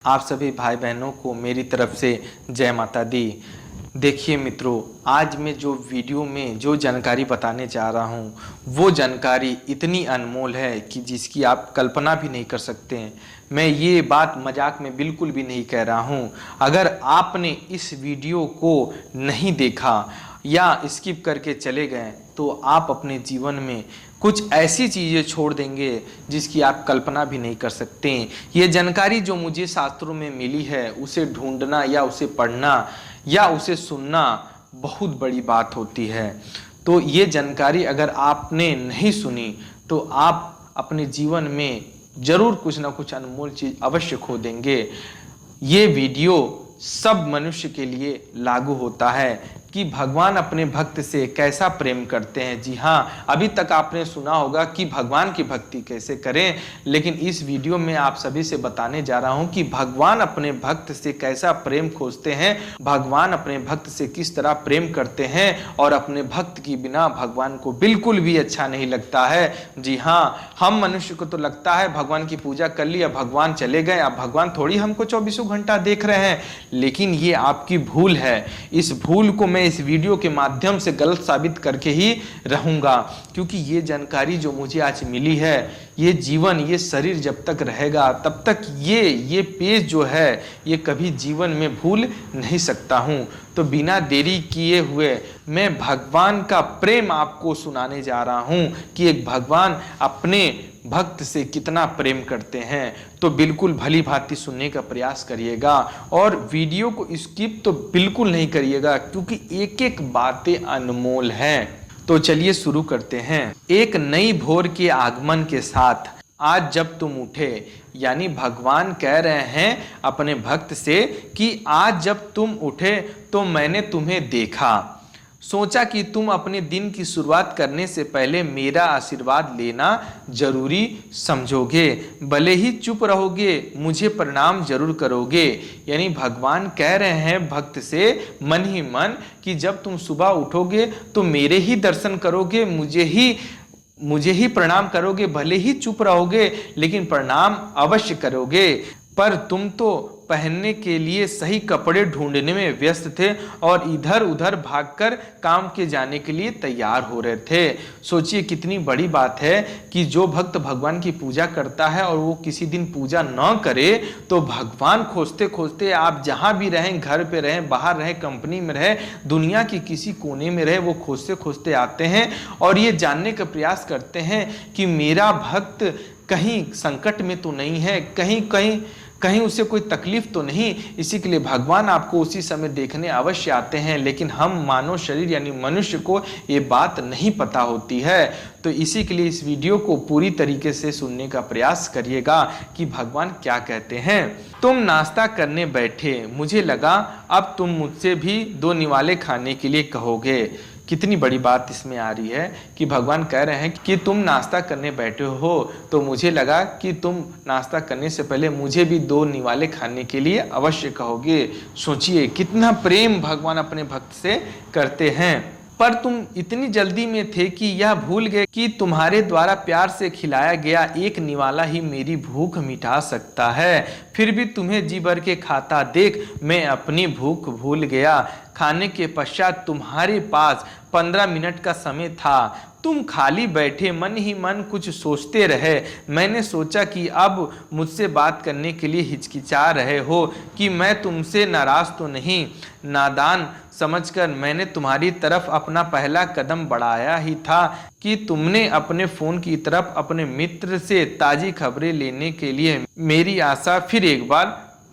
आप सभी भाई बहनों को मेरी तरफ से जय माता दी। देखिए मित्रों, आज मैं जो वीडियो में जो जानकारी बताने जा रहा हूँ वो जानकारी इतनी अनमोल है कि जिसकी आप कल्पना भी नहीं कर सकते हैं। मैं ये बात मजाक में बिल्कुल भी नहीं कह रहा हूँ। अगर आपने इस वीडियो को नहीं देखा या स्किप करके चले गए तो आप अपने जीवन में कुछ ऐसी चीज़ें छोड़ देंगे जिसकी आप कल्पना भी नहीं कर सकते। ये जानकारी जो मुझे शास्त्रों में मिली है उसे ढूंढना या उसे पढ़ना या उसे सुनना बहुत बड़ी बात होती है। तो ये जानकारी अगर आपने नहीं सुनी तो आप अपने जीवन में जरूर कुछ ना कुछ अनमोल चीज अवश्य खो देंगे। ये वीडियो सब मनुष्य के लिए लागू होता है कि भगवान अपने भक्त से कैसा प्रेम करते हैं। जी हाँ, अभी तक आपने सुना होगा कि भगवान की भक्ति कैसे करें, लेकिन इस वीडियो में आप सभी से बताने जा रहा हूं कि भगवान अपने भक्त से कैसा प्रेम खोजते हैं, भगवान अपने भक्त से किस तरह प्रेम करते हैं और अपने भक्त के बिना भगवान को बिल्कुल भी अच्छा नहीं लगता है। जी हाँ, हम मनुष्य को तो लगता है भगवान की पूजा कर ली, अब भगवान चले गए, अब भगवान थोड़ी हमको 24 घंटा देख रहे हैं। लेकिन ये आपकी भूल है। इस भूल को मैं इस वीडियो के माध्यम से गलत साबित करके ही रहूंगा, क्योंकि ये जानकारी जो मुझे आज मिली है, ये जीवन, ये शरीर जब तक रहेगा तब तक ये पेज जो है ये कभी जीवन में भूल नहीं सकता हूं। तो बिना देरी किए हुए मैं भगवान का प्रेम आपको सुनाने जा रहा हूं कि एक भगवान अपने भक्त से कितना प्रेम करते हैं। तो बिल्कुल भली भांति सुनने का प्रयास करिएगा और वीडियो को स्किप तो बिल्कुल नहीं करिएगा, क्योंकि एक एक बातें अनमोल हैं। तो चलिए शुरू करते हैं। एक नई भोर के आगमन के साथ आज जब तुम उठे, यानी भगवान कह रहे हैं अपने भक्त से कि आज जब तुम उठे तो मैंने तुम्हें देखा, सोचा कि तुम अपने दिन की शुरुआत करने से पहले मेरा आशीर्वाद लेना जरूरी समझोगे, भले ही चुप रहोगे मुझे प्रणाम जरूर करोगे। यानी भगवान कह रहे हैं भक्त से मन ही मन कि जब तुम सुबह उठोगे तो मेरे ही दर्शन करोगे, मुझे ही प्रणाम करोगे, भले ही चुप रहोगे लेकिन प्रणाम अवश्य करोगे। पर तुम तो पहनने के लिए सही कपड़े ढूंढने में व्यस्त थे और इधर उधर भागकर काम के जाने के लिए तैयार हो रहे थे। सोचिए कितनी बड़ी बात है कि जो भक्त भगवान की पूजा करता है और वो किसी दिन पूजा न करे तो भगवान खोजते खोजते, आप जहां भी रहें, घर पे रहें, बाहर रहें, कंपनी में रहें, दुनिया की किसी कोने में रहे, वो खोजते खोजते आते हैं और ये जानने का प्रयास करते हैं कि मेरा भक्त कहीं संकट में तो नहीं है, कहीं उसे कोई तकलीफ तो नहीं। इसी के लिए भगवान आपको उसी समय देखने अवश्य आते हैं, लेकिन हम मानव शरीर यानी मनुष्य को ये बात नहीं पता होती है। तो इसी के लिए इस वीडियो को पूरी तरीके से सुनने का प्रयास करिएगा कि भगवान क्या कहते हैं। तुम नाश्ता करने बैठे, मुझे लगा अब तुम मुझसे भी 2 निवाले खाने के लिए कहोगे। कितनी बड़ी बात इसमें आ रही है कि भगवान कह रहे हैं कि तुम नाश्ता करने बैठे हो तो मुझे लगा कि तुम नाश्ता करने से पहले मुझे भी 2 निवाले खाने के लिए अवश्य कहोगे। सोचिए कितना प्रेम भगवान अपने भक्त से करते हैं। पर तुम इतनी जल्दी में थे कि यह भूल गए कि तुम्हारे द्वारा प्यार से खिलाया गया 1 निवाला ही मेरी भूख मिटा सकता है। फिर भी तुम्हें जी भर के खाता देख मैं अपनी भूख भूल गया। खाने के पश्चात तुम्हारे पास 15 मिनट का समय था। तुम खाली बैठे मन ही मन कुछ सोचते रहे। मैंने सोचा कि अब मुझसे बात करने के लिए हिचकिचा रहे हो कि मैं तुमसे नाराज तो नहीं। नादान समझकर मैंने तुम्हारी तरफ अपना पहला कदम बढ़ाया ही था कि तुमने अपने फोन की तरफ अपने मित्र से ताजी खबरें लेने के लिए मेरी आशा फिर एक बार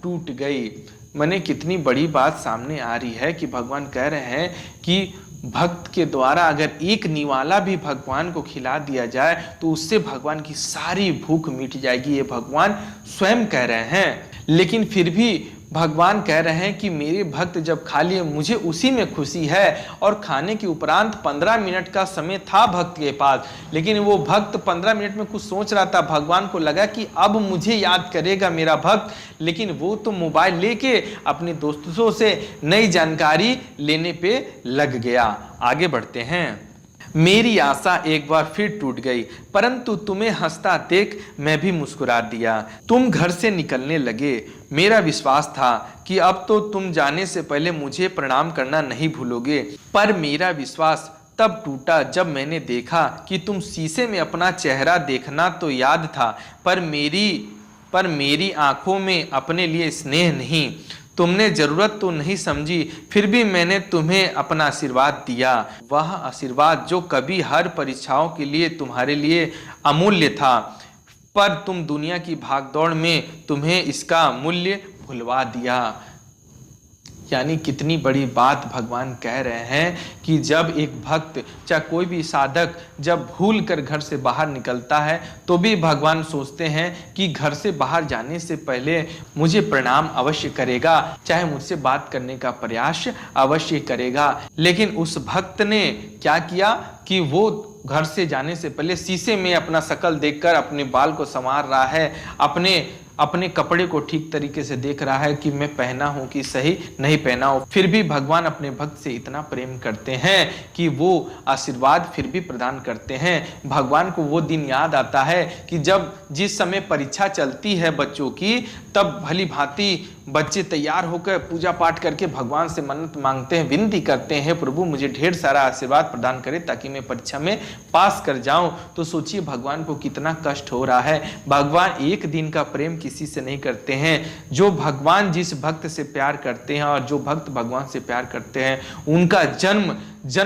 टूट गई। मैंने कितनी बड़ी बात सामने आ रही है कि भगवान कह रहे हैं कि भक्त के द्वारा अगर 1 निवाला भी भगवान को खिला दिया जाए तो उससे भगवान की सारी भूख मिट जाएगी। ये भगवान स्वयं कह रहे हैं। लेकिन फिर भी भगवान कह रहे हैं कि मेरे भक्त जब खा लिए मुझे उसी में खुशी है। और खाने के उपरांत 15 मिनट का समय था भक्त के पास, लेकिन वो भक्त 15 मिनट में कुछ सोच रहा था। भगवान को लगा कि अब मुझे याद करेगा मेरा भक्त, लेकिन वो तो मोबाइल लेके अपने दोस्तों से नई जानकारी लेने पे लग गया। आगे बढ़ते हैं। मेरी आशा एक बार फिर टूट गई, परंतु तुम्हें हंसता देख मैं भी मुस्कुरा दिया। तुम घर से निकलने लगे। मेरा विश्वास था कि अब तो तुम जाने से पहले मुझे प्रणाम करना नहीं भूलोगे, पर मेरा विश्वास तब टूटा जब मैंने देखा कि तुम शीशे में अपना चेहरा देखना तो याद था, पर मेरी आंखों में अपने लिए स्नेह नहीं। तुमने जरूरत तो नहीं समझी, फिर भी मैंने तुम्हें अपना आशीर्वाद दिया, वह आशीर्वाद जो कभी हर परीक्षाओं के लिए तुम्हारे लिए अमूल्य था, पर तुम दुनिया की भागदौड़ में तुम्हें इसका मूल्य भुलवा दिया। यानी कितनी बड़ी बात भगवान कह रहे हैं कि जब एक भक्त चाहे कोई भी साधक जब भूल कर घर से बाहर निकलता है तो भी भगवान सोचते हैं कि घर से बाहर जाने से पहले मुझे प्रणाम अवश्य करेगा, चाहे मुझसे बात करने का प्रयास अवश्य करेगा। लेकिन उस भक्त ने क्या किया कि वो घर से जाने से पहले शीशे में अपना शकल देखकर अपने बाल को संवार रहा है, अपने कपड़े को ठीक तरीके से देख रहा है कि मैं पहना हूं कि सही नहीं पहना हूं। फिर भी भगवान अपने भक्त से इतना प्रेम करते हैं कि वो आशीर्वाद फिर भी प्रदान करते हैं। भगवान को वो दिन याद आता है कि जब जिस समय परीक्षा चलती है बच्चों की, तब भली भांति बच्चे तैयार होकर पूजा पाठ करके भगवान से मन्नत मांगते हैं, विनती करते हैं, प्रभु मुझे ढेर सारा आशीर्वाद प्रदान करें ताकि मैं परीक्षा में पास कर जाऊं। तो सोचिए भगवान को कितना कष्ट हो रहा है। भगवान एक दिन का प्रेम किसी से नहीं करते हैं। जो भगवान जिस भक्त से प्यार करते हैं और जो भक्त भगवान से प्यार करते हैं उनका जन्म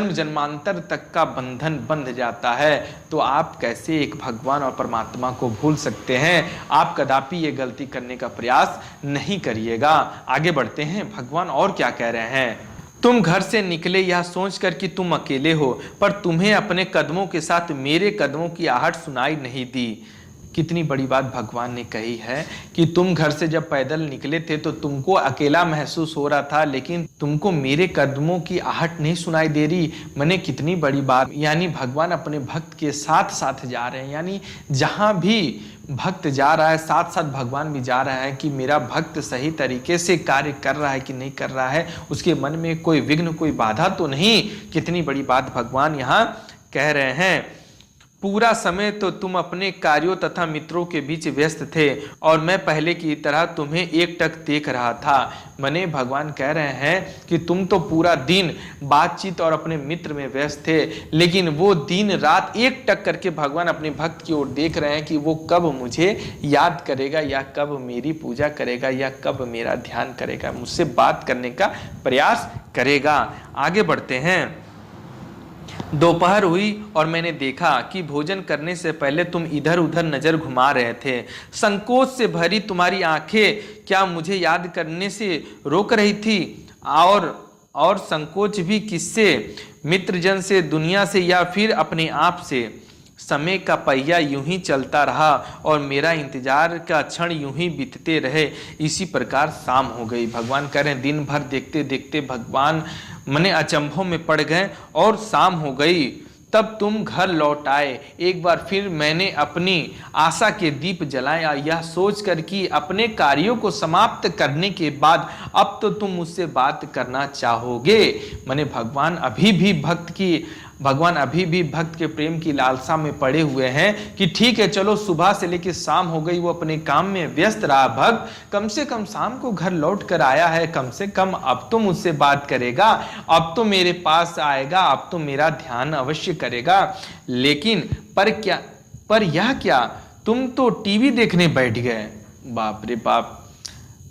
जन्मांतर तक का बंधन बंध जाता है। तो आप कैसे एक भगवान और परमात्मा को भूल सकते हैं? आप कदापि ये गलती करने का प्रयास नहीं करिएगा। आगे बढ़ते हैं, भगवान और क्या कह रहे हैं। तुम घर से निकले यह सोचकर कि तुम अकेले हो, पर तुम्हें अपने कदमों के साथ मेरे कदमों की आहट सुनाई नहीं दी। कितनी बड़ी बात भगवान ने कही है कि तुम घर से जब पैदल निकले थे तो तुमको अकेला महसूस हो रहा था, लेकिन तुमको मेरे कदमों की आहट नहीं सुनाई दे रही। मैंने कितनी बड़ी बात, यानी भगवान अपने भक्त के साथ साथ जा रहे हैं। यानी जहां भी भक्त जा रहा है साथ साथ भगवान भी जा रहा है कि मेरा भक्त सही तरीके से कार्य कर रहा है कि नहीं कर रहा है, उसके मन में कोई विघ्न कोई बाधा तो नहीं। कितनी बड़ी बात भगवान यहाँ कह रहे हैं। पूरा समय तो तुम अपने कार्यों तथा मित्रों के बीच व्यस्त थे और मैं पहले की तरह तुम्हें एकटक देख रहा था। मने भगवान कह रहे हैं कि तुम तो पूरा दिन बातचीत और अपने मित्र में व्यस्त थे, लेकिन वो दिन रात एकटक करके भगवान अपने भक्त की ओर देख रहे हैं कि वो कब मुझे याद करेगा या कब मेरी पूजा करेगा या कब मेरा ध्यान करेगा, मुझसे बात करने का प्रयास करेगा। आगे बढ़ते हैं। दोपहर हुई और मैंने देखा कि भोजन करने से पहले तुम इधर उधर नजर घुमा रहे थे। संकोच से भरी तुम्हारी आंखें क्या मुझे याद करने से रोक रही थी? और संकोच भी किससे? मित्रजन से, दुनिया से या फिर अपने आप से? समय का पहिया यूं ही चलता रहा और मेरा इंतजार का क्षण यूं ही बीतते रहे। इसी प्रकार शाम हो गई। भगवान कह रहे हैं दिन भर देखते देखते भगवान मने अचंभों में पड़ गए और शाम हो गई। तब तुम घर लौट आए। एक बार फिर मैंने अपनी आशा के दीप जलाया, यह सोचकर कि अपने कार्यों को समाप्त करने के बाद अब तो तुम मुझसे बात करना चाहोगे। मने भगवान अभी भी भक्त के प्रेम की लालसा में पड़े हुए हैं कि ठीक है चलो सुबह से लेकर शाम हो गई, वो अपने काम में व्यस्त रहा। भक्त कम से कम शाम को घर लौट कर आया है, कम से कम अब तो मुझसे बात करेगा, अब तो मेरे पास आएगा, अब तो मेरा ध्यान अवश्य करेगा। लेकिन पर यह क्या, तुम तो टीवी देखने बैठ गए। बाप रे बाप,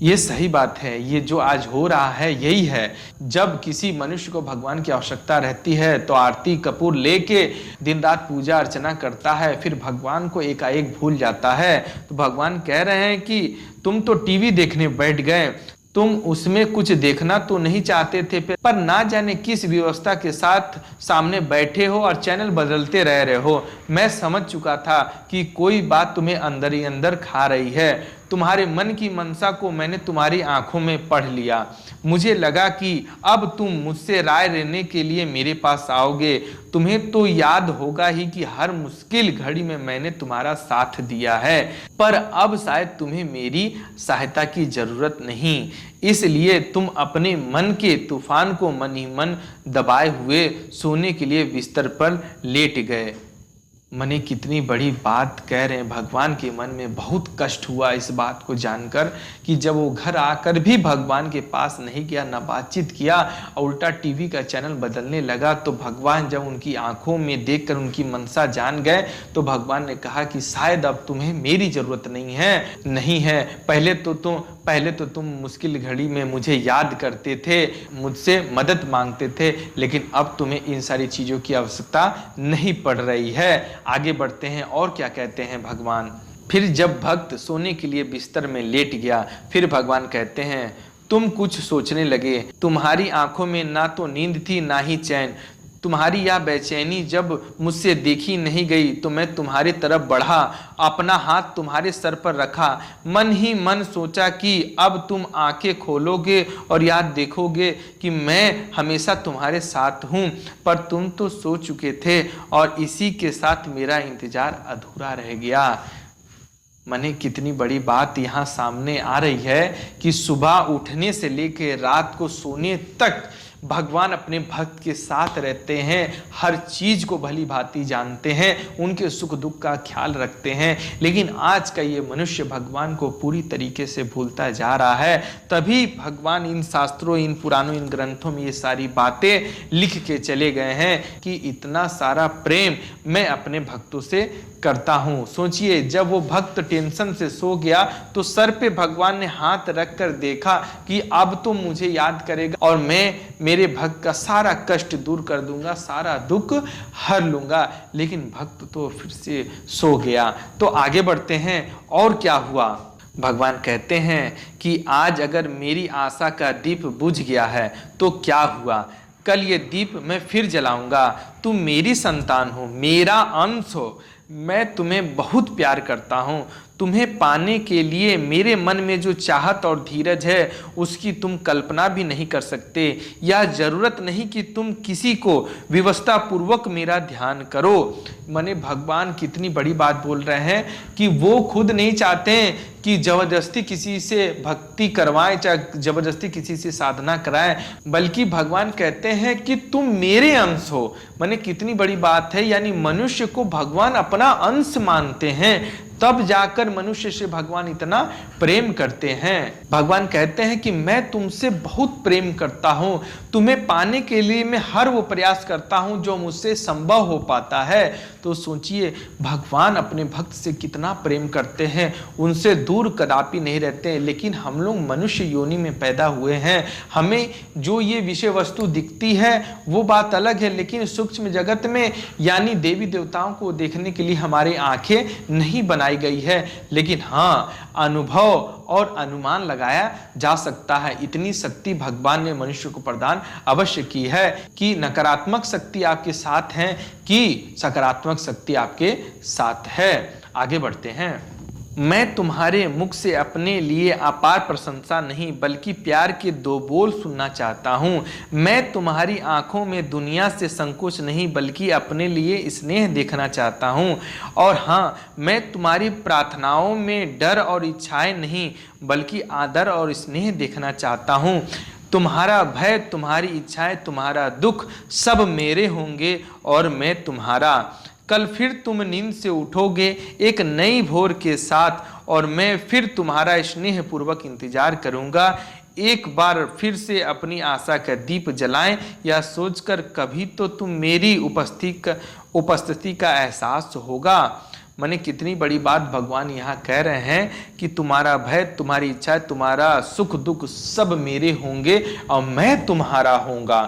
ये सही बात है। ये जो आज हो रहा है यही है। जब किसी मनुष्य को भगवान की आवश्यकता रहती है तो आरती कपूर लेके दिन रात पूजा अर्चना करता है, फिर भगवान को एकाएक भूल जाता है। तो भगवान कह रहे हैं कि तुम तो टीवी देखने बैठ गए, तुम उसमें कुछ देखना तो नहीं चाहते थे, पर ना जाने किस व्यवस्था के साथ सामने बैठे हो और चैनल बदलते रह रहे हो। मैं समझ चुका था कि कोई बात तुम्हें अंदर ही अंदर खा रही है। तुम्हारे मन की मनसा को मैंने तुम्हारी आंखों में पढ़ लिया। मुझे लगा कि अब तुम मुझसे राय लेने के लिए मेरे पास आओगे। तुम्हें तो याद होगा ही कि हर मुश्किल घड़ी में मैंने तुम्हारा साथ दिया है, पर अब शायद तुम्हें मेरी सहायता की जरूरत नहीं, इसलिए तुम अपने मन के तूफान को मन ही मन दबाए हुए सोने के लिए बिस्तर पर लेट गए। मने कितनी बड़ी बात कह रहे हैं। भगवान के मन में बहुत कष्ट हुआ इस बात को जानकर कि जब वो घर आकर भी भगवान के पास नहीं गया, ना बातचीत किया, और उल्टा टीवी का चैनल बदलने लगा। तो भगवान जब उनकी आंखों में देखकर उनकी मनसा जान गए तो भगवान ने कहा कि शायद अब तुम्हें मेरी जरूरत नहीं है। पहले तो तुम मुश्किल घड़ी में मुझे याद करते थे, मुझसे मदद मांगते थे, लेकिन अब तुम्हें इन सारी चीजों की आवश्यकता नहीं पड़ रही है। आगे बढ़ते हैं और क्या कहते हैं भगवान। फिर जब भक्त सोने के लिए बिस्तर में लेट गया, फिर भगवान कहते हैं तुम कुछ सोचने लगे। तुम्हारी आंखों में ना तो नींद थी ना ही चैन। तुम्हारी यह बेचैनी जब मुझसे देखी नहीं गई तो मैं तुम्हारी तरफ बढ़ा, अपना हाथ तुम्हारे सर पर रखा, मन ही मन सोचा कि अब तुम आंखें खोलोगे और याद देखोगे कि मैं हमेशा तुम्हारे साथ हूँ, पर तुम तो सो चुके थे और इसी के साथ मेरा इंतजार अधूरा रह गया। मने कितनी बड़ी बात यहाँ सामने आ रही है कि सुबह उठने से लेकर रात को सोने तक भगवान अपने भक्त के साथ रहते हैं, हर चीज को भली भांति जानते हैं, उनके सुख दुख का ख्याल रखते हैं। लेकिन आज का ये मनुष्य भगवान को पूरी तरीके से भूलता जा रहा है। तभी भगवान इन शास्त्रों, इन पुराणों, इन ग्रंथों में ये सारी बातें लिख के चले गए हैं कि इतना सारा प्रेम मैं अपने भक्तों से करता हूँ। सोचिए, जब वो भक्त टेंशन से सो गया तो सर पे भगवान ने हाथ रखकर देखा कि अब तो मुझे याद करेगा और मैं मेरे भक्त का सारा कष्ट दूर कर दूंगा, सारा दुख हर लूंगा। लेकिन भक्त तो फिर से सो गया। तो आगे बढ़ते हैं और क्या हुआ। भगवान कहते हैं कि आज अगर मेरी आशा का दीप बुझ गया है तो क्या हुआ, कल ये दीप मैं फिर जलाऊंगा। तुम मेरी संतान हो, मेरा अंश हो, मैं तुम्हें बहुत प्यार करता हूँ। तुम्हें पाने के लिए मेरे मन में जो चाहत और धीरज है उसकी तुम कल्पना भी नहीं कर सकते। यह जरूरत नहीं कि तुम किसी को विवशता पूर्वक मेरा ध्यान करो। माने भगवान कितनी बड़ी बात बोल रहे हैं कि वो खुद नहीं चाहते हैं कि जबरदस्ती किसी से भक्ति करवाएं, चाहे जबरदस्ती किसी से साधना कराएं, बल्कि भगवान कहते हैं कि तुम मेरे अंश हो। माने कितनी बड़ी बात है, यानी मनुष्य को भगवान अपना अंश मानते हैं, तब जाकर मनुष्य से भगवान इतना प्रेम करते हैं। भगवान कहते हैं कि मैं तुमसे बहुत प्रेम करता हूं, तुम्हें पाने के लिए मैं हर वो प्रयास करता हूं जो मुझसे संभव हो पाता है। तो सोचिए, भगवान अपने भक्त से कितना प्रेम करते हैं, उनसे दूर कदापि नहीं रहते हैं। लेकिन हम लोग मनुष्य योनि में पैदा हुए हैं, हमें जो ये विषय वस्तु दिखती है वो बात अलग है, लेकिन सूक्ष्म जगत में यानी देवी देवताओं को देखने के लिए हमारी आंखें नहीं बनाई गई है। लेकिन हाँ, अनुभव और अनुमान लगाया जा सकता है। इतनी शक्ति भगवान ने मनुष्य को प्रदान अवश्य की है कि नकारात्मक शक्ति आपके साथ है कि सकारात्मक शक्ति आपके साथ है। आगे बढ़ते हैं। मैं तुम्हारे मुख से अपने लिए अपार प्रशंसा नहीं बल्कि प्यार के दो बोल सुनना चाहता हूँ। मैं तुम्हारी आंखों में दुनिया से संकोच नहीं बल्कि अपने लिए स्नेह देखना चाहता हूँ। और हाँ, मैं तुम्हारी प्रार्थनाओं में डर और इच्छाएं नहीं बल्कि आदर और स्नेह देखना चाहता हूँ। तुम्हारा भय, तुम्हारी इच्छाएं, तुम्हारा दुख सब मेरे होंगे और मैं तुम्हारा। कल फिर तुम नींद से उठोगे एक नई भोर के साथ और मैं फिर तुम्हारा स्नेह पूर्वक इंतजार करूंगा। एक बार फिर से अपनी आशा का दीप जलाएं, यह सोचकर कभी तो तुम मेरी उपस्थिति का एहसास होगा। माने कितनी बड़ी बात भगवान यहाँ कह रहे हैं कि तुम्हारा भय, तुम्हारी इच्छा, तुम्हारा सुख दुख सब मेरे होंगे और मैं तुम्हारा होऊंगा।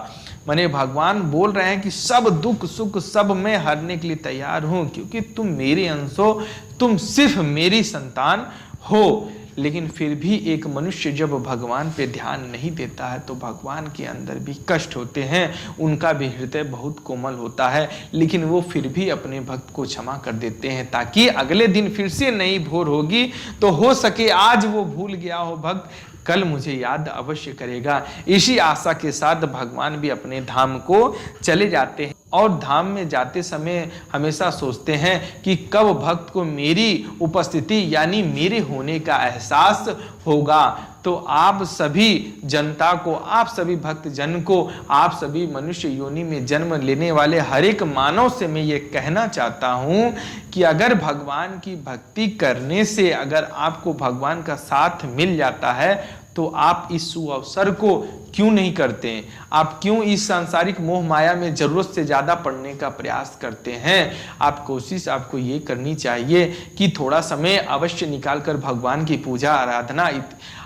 माने भगवान बोल रहे हैं कि सब दुख सुख सब मैं हरने के लिए तैयार हूं, क्योंकि तुम मेरे अंश हो, तुम सिर्फ मेरी संतान हो। लेकिन फिर भी एक मनुष्य जब भगवान पे ध्यान नहीं देता है तो भगवान के अंदर भी कष्ट होते हैं, उनका भी हृदय बहुत कोमल होता है, लेकिन वो फिर भी अपने भक्त को क्षमा कर देते हैं ताकि अगले दिन फिर से नई भोर होगी तो हो सके आज वो भूल गया हो भक्त कल मुझे याद अवश्य करेगा। इसी आशा के साथ भगवान भी अपने धाम को चले जाते हैं और धाम में जाते समय हमेशा सोचते हैं कि कब भक्त को मेरी उपस्थिति यानी मेरे होने का एहसास होगा। तो आप सभी जनता को, आप सभी भक्त जन को, आप सभी मनुष्य योनि में जन्म लेने वाले हर एक मानव से मैं ये कहना चाहता हूँ कि अगर भगवान की भक्ति करने से अगर आपको भगवान का साथ मिल जाता है तो आप इस सुअवसर को क्यों नहीं करते हैं? आप क्यों इस सांसारिक मोह माया में जरूरत से ज्यादा पढ़ने का प्रयास करते हैं? आप कोशिश आपको ये करनी चाहिए कि थोड़ा समय अवश्य निकालकर भगवान की पूजा आराधना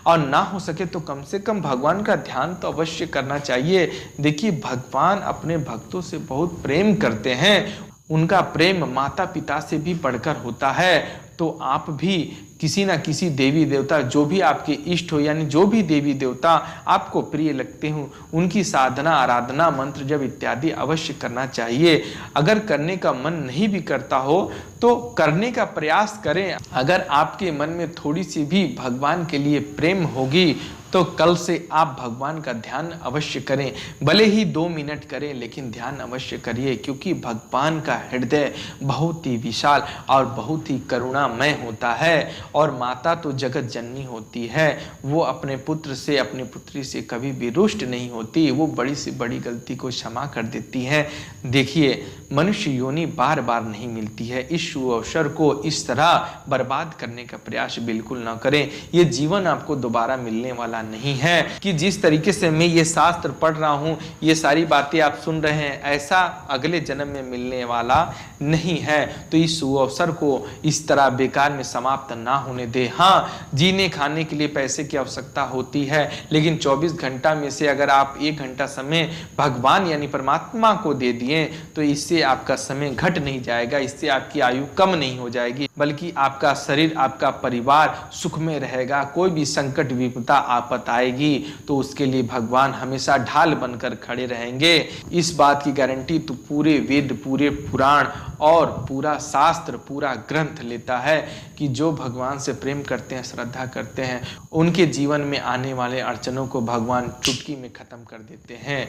और ना हो सके तो कम से कम भगवान का ध्यान तो अवश्य करना चाहिए। देखिए भगवान अपने भक्तों से बहुत प्रेम करते हैं, उनका प्रेम माता पिता से भी बढ़कर होता है। तो आप भी किसी ना किसी देवी देवता, जो भी आपके इष्ट हो यानी जो भी देवी देवता आपको प्रिय लगते हो, उनकी साधना आराधना मंत्र जप इत्यादि अवश्य करना चाहिए। अगर करने का मन नहीं भी करता हो तो करने का प्रयास करें। अगर आपके मन में थोड़ी सी भी भगवान के लिए प्रेम होगी तो कल से आप भगवान का ध्यान अवश्य करें, भले ही 2 मिनट करें लेकिन ध्यान अवश्य करिए, क्योंकि भगवान का हृदय बहुत ही विशाल और बहुत ही करुणामय होता है। और माता तो जगत जननी होती है, वो अपने पुत्र से अपनी पुत्री से कभी भी रुष्ट नहीं होती, वो बड़ी से बड़ी गलती को क्षमा कर देती है। देखिए मनुष्य योनि बार बार नहीं मिलती है, इस अवसर को इस तरह बर्बाद करने का प्रयास बिल्कुल ना करें। ये जीवन आपको दोबारा मिलने वाला नहीं है कि जिस तरीके से मैं ये शास्त्र पढ़ रहा हूँ, ये सारी बातें आप सुन रहे हैं, ऐसा अगले जन्म में मिलने वाला नहीं है। तो इस अवसर को इस तरह बेकार में समाप्त ना होने दे। हाँ, जीने खाने के लिए पैसे की आवश्यकता होती है, लेकिन 24 घंटा में से अगर आप 1 घंटा समय भगवान यानी परमात्मा को दे दिए तो इससे आपका समय घट नहीं जाएगा, इससे आपकी आयु कम नहीं हो जाएगी, बल्कि आपका शरीर, आपका परिवार सुख में रहेगा। कोई भी संकट विपदा आपत आएगी तो उसके लिए भगवान हमेशा ढाल बनकर खड़े रहेंगे। इस बात की गारंटी तो पूरे वेद, पूरे पुराण और पूरा शास्त्र, पूरा ग्रंथ लेता है कि जो भगवान से प्रेम करते हैं, श्रद्धा करते हैं, उनके जीवन में आने वाले अड़चनों को भगवान चुटकी में खत्म कर देते हैं।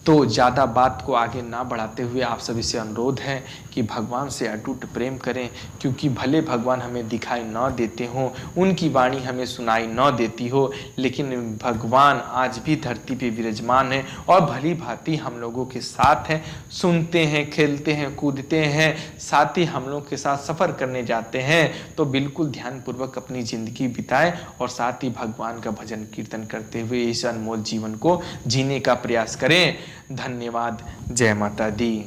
तो ज़्यादा बात को आगे ना बढ़ाते हुए आप सभी से अनुरोध है कि भगवान से अटूट प्रेम करें, क्योंकि भले भगवान हमें दिखाई न देते हों, उनकी वाणी हमें सुनाई न देती हो, लेकिन भगवान आज भी धरती पे विराजमान है और भली भांति हम लोगों के साथ हैं, सुनते हैं, खेलते हैं, कूदते हैं, साथ ही हम लोग के साथ सफ़र करने जाते हैं। तो बिल्कुल ध्यानपूर्वक अपनी ज़िंदगी बिताएं और साथ ही भगवान का भजन कीर्तन करते हुए इस अनमोल जीवन को जीने का प्रयास करें। धन्यवाद। जय माता दी।